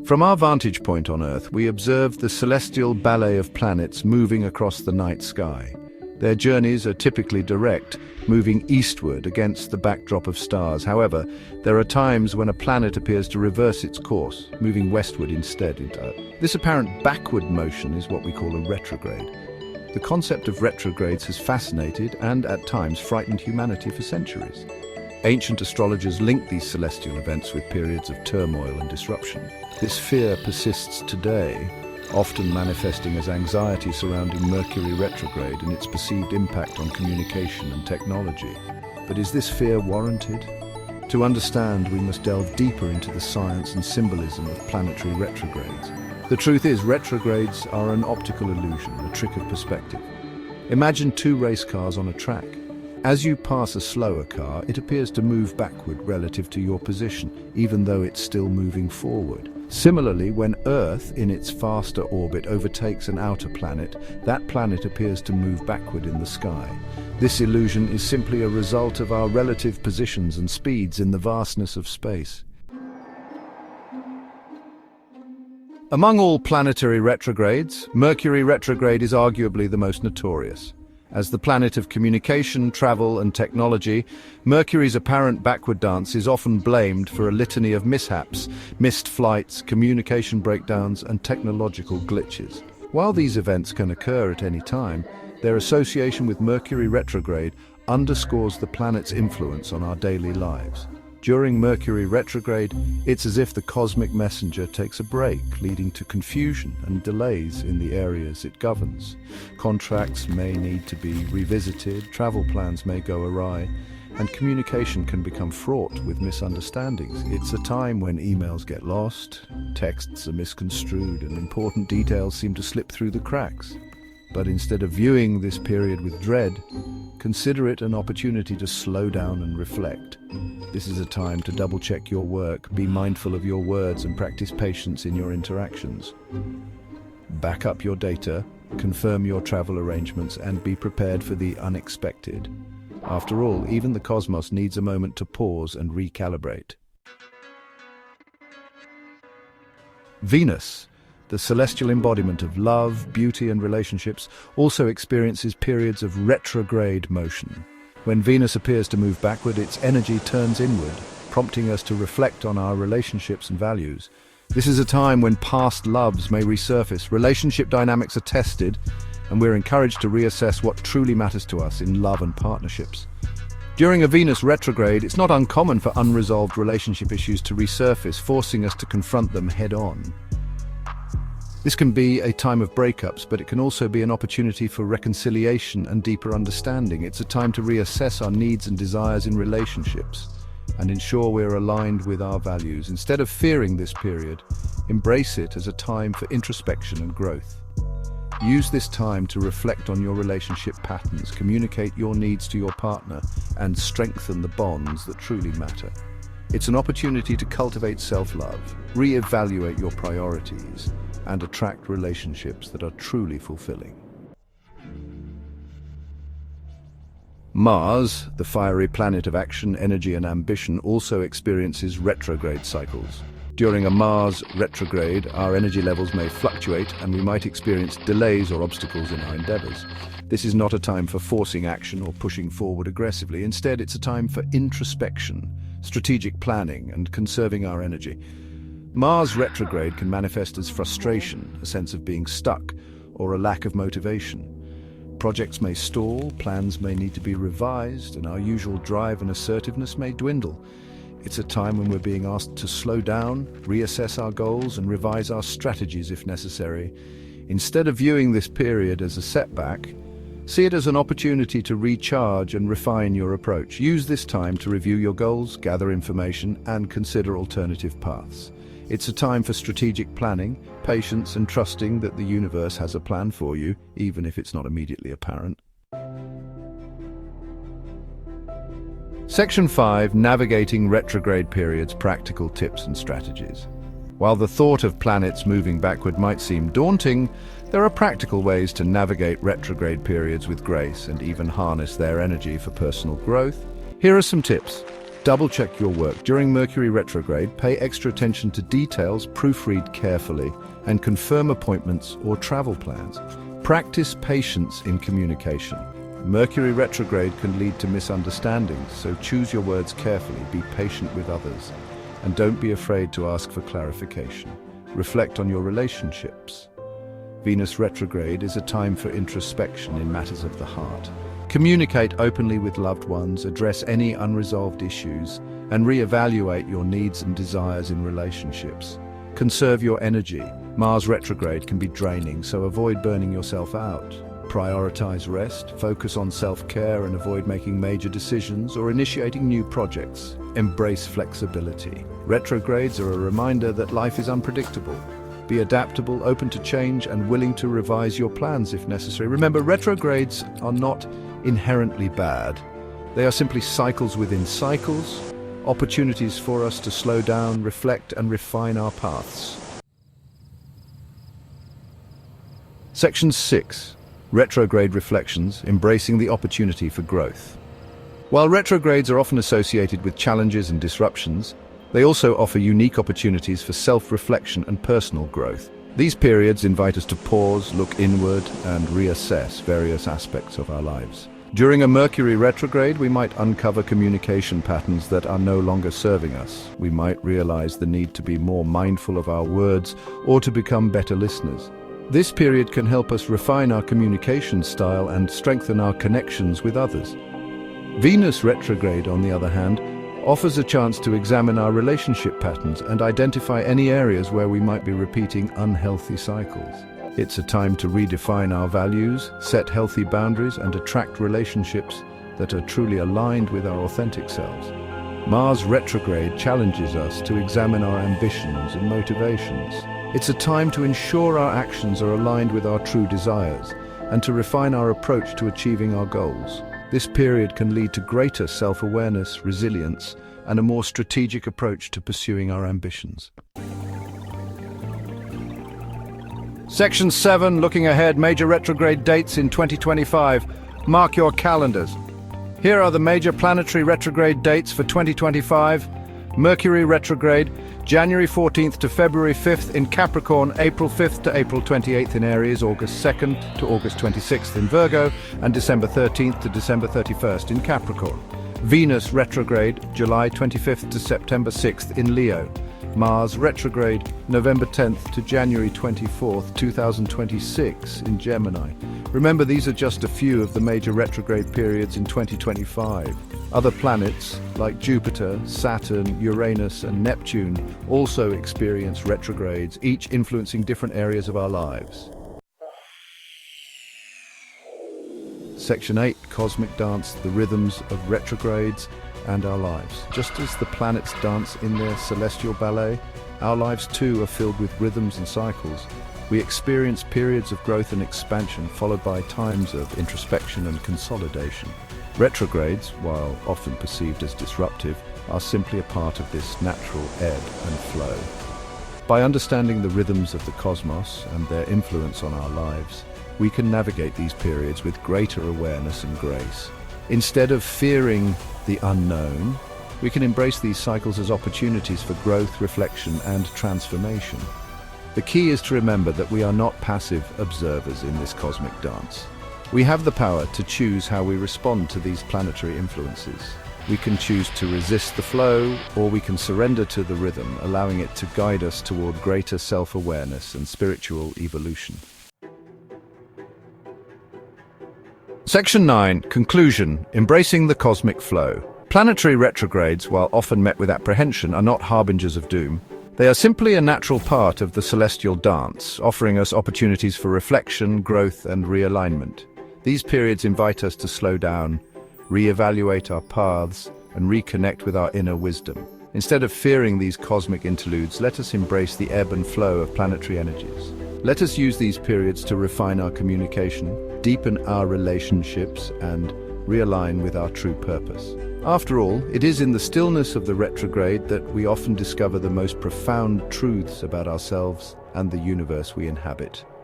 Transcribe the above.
From our vantage point on Earth, we observe the celestial ballet of planets moving across the night sky. Their journeys are typically direct, moving eastward against the backdrop of stars. However, there are times when a planet appears to reverse its course, moving westward instead. This apparent backward motion is what we call a retrograde. The concept of retrogrades has fascinated and, at times, frightened humanity for centuries. Ancient astrologers linked these celestial events with periods of turmoil and disruption. This fear persists today, often manifesting as anxiety surrounding Mercury retrograde and its perceived impact on communication and technology. But is this fear warranted? To understand, we must delve deeper into the science and symbolism of planetary retrogrades. The truth is, retrogrades are an optical illusion, a trick of perspective. Imagine two race cars on a track. As you pass a slower car, it appears to move backward relative to your position, even though it's still moving forward. Similarly, when Earth, in its faster orbit, overtakes an outer planet, that planet appears to move backward in the sky. This illusion is simply a result of our relative positions and speeds in the vastness of space. Among all planetary retrogrades, Mercury retrograde is arguably the most notorious. As the planet of communication, travel, and technology, Mercury's apparent backward dance is often blamed for a litany of mishaps, missed flights, communication breakdowns, and technological glitches. While these events can occur at any time, their association with Mercury retrograde underscores the planet's influence on our daily lives. During Mercury retrograde, it's as if the cosmic messenger takes a break, leading to confusion and delays in the areas it governs. Contracts may need to be revisited, travel plans may go awry, and communication can become fraught with misunderstandings. It's a time when emails get lost, texts are misconstrued, and important details seem to slip through the cracks. But instead of viewing this period with dread, consider it an opportunity to slow down and reflect. This is a time to double-check your work, be mindful of your words, and practice patience in your interactions. Back up your data, confirm your travel arrangements, and be prepared for the unexpected. After all, even the cosmos needs a moment to pause and recalibrate. Venus, the celestial embodiment of love, beauty, and relationships, also experiences periods of retrograde motion. When Venus appears to move backward, its energy turns inward, prompting us to reflect on our relationships and values. This is a time when past loves may resurface, relationship dynamics are tested, and we're encouraged to reassess what truly matters to us in love and partnerships. During a Venus retrograde, it's not uncommon for unresolved relationship issues to resurface, forcing us to confront them head-on. This can be a time of breakups, but it can also be an opportunity for reconciliation and deeper understanding. It's a time to reassess our needs and desires in relationships and ensure we're aligned with our values. Instead of fearing this period, embrace it as a time for introspection and growth. Use this time to reflect on your relationship patterns, communicate your needs to your partner, and strengthen the bonds that truly matter. It's an opportunity to cultivate self-love, re-evaluate your priorities, and attract relationships that are truly fulfilling. Mars, the fiery planet of action, energy, and ambition, also experiences retrograde cycles. During a Mars retrograde, our energy levels may fluctuate and we might experience delays or obstacles in our endeavors. This is not a time for forcing action or pushing forward aggressively. Instead, it's a time for introspection, strategic planning, and conserving our energy. Mars retrograde can manifest as frustration, a sense of being stuck, or a lack of motivation. Projects may stall, plans may need to be revised, and our usual drive and assertiveness may dwindle. It's a time when we're being asked to slow down, reassess our goals, and revise our strategies if necessary. Instead of viewing this period as a setback, see it as an opportunity to recharge and refine your approach. Use this time to review your goals, gather information, and consider alternative paths. It's a time for strategic planning, patience, and trusting that the universe has a plan for you, even if it's not immediately apparent. Section 5. Navigating retrograde periods, practical tips and strategies. While the thought of planets moving backward might seem daunting, there are practical ways to navigate retrograde periods with grace and even harness their energy for personal growth. Here are some tips. Double-check your work. During Mercury retrograde, pay extra attention to details, proofread carefully, and confirm appointments or travel plans. Practice patience in communication. Mercury retrograde can lead to misunderstandings, so choose your words carefully, be patient with others, and don't be afraid to ask for clarification. Reflect on your relationships. Venus retrograde is a time for introspection in matters of the heart. Communicate openly with loved ones, address any unresolved issues, and re-evaluate your needs and desires in relationships. Conserve your energy. Mars retrograde can be draining, so avoid burning yourself out. Prioritize rest, focus on self-care, and avoid making major decisions or initiating new projects. Embrace flexibility. Retrogrades are a reminder that life is unpredictable. Be adaptable, open to change, and willing to revise your plans if necessary. Remember, retrogrades are not inherently bad. They are simply cycles within cycles, opportunities for us to slow down, reflect, and refine our paths. Section 6. Retrograde Reflections, Embracing the Opportunity for Growth. While retrogrades are often associated with challenges and disruptions, they also offer unique opportunities for self-reflection and personal growth. These periods invite us to pause, look inward, and reassess various aspects of our lives. During a Mercury retrograde, we might uncover communication patterns that are no longer serving us. We might realize the need to be more mindful of our words or to become better listeners. This period can help us refine our communication style and strengthen our connections with others. Venus retrograde, on the other hand, offers a chance to examine our relationship patterns and identify any areas where we might be repeating unhealthy cycles. It's a time to redefine our values, set healthy boundaries, and attract relationships that are truly aligned with our authentic selves. Mars retrograde challenges us to examine our ambitions and motivations. It's a time to ensure our actions are aligned with our true desires and to refine our approach to achieving our goals. This period can lead to greater self-awareness, resilience, and a more strategic approach to pursuing our ambitions. Section 7, looking ahead, major retrograde dates in 2025. Mark your calendars. Here are the major planetary retrograde dates for 2025. Mercury retrograde, January 14th to February 5th in Capricorn, April 5th to April 28th in Aries, August 2nd to August 26th in Virgo, and December 13th to December 31st in Capricorn. Venus retrograde, July 25th to September 6th in Leo. Mars retrograde, November 10th to January 24th, 2026 in Gemini. Remember, these are just a few of the major retrograde periods in 2025. Other planets, like Jupiter, Saturn, Uranus, and Neptune, also experience retrogrades, each influencing different areas of our lives. Section 8, Cosmic Dance, the rhythms of retrogrades and our lives. Just as the planets dance in their celestial ballet, our lives too are filled with rhythms and cycles. We experience periods of growth and expansion, followed by times of introspection and consolidation. Retrogrades, while often perceived as disruptive, are simply a part of this natural ebb and flow. By understanding the rhythms of the cosmos and their influence on our lives, we can navigate these periods with greater awareness and grace. Instead of fearing the unknown, we can embrace these cycles as opportunities for growth, reflection, and transformation. The key is to remember that we are not passive observers in this cosmic dance. We have the power to choose how we respond to these planetary influences. We can choose to resist the flow, or we can surrender to the rhythm, allowing it to guide us toward greater self-awareness and spiritual evolution. Section 9, Conclusion, Embracing the Cosmic Flow. Planetary retrogrades, while often met with apprehension, are not harbingers of doom. They are simply a natural part of the celestial dance, offering us opportunities for reflection, growth, and realignment. These periods invite us to slow down, re-evaluate our paths, and reconnect with our inner wisdom. Instead of fearing these cosmic interludes, let us embrace the ebb and flow of planetary energies. Let us use these periods to refine our communication, deepen our relationships, and realign with our true purpose. After all, it is in the stillness of the retrograde that we often discover the most profound truths about ourselves and the universe we inhabit.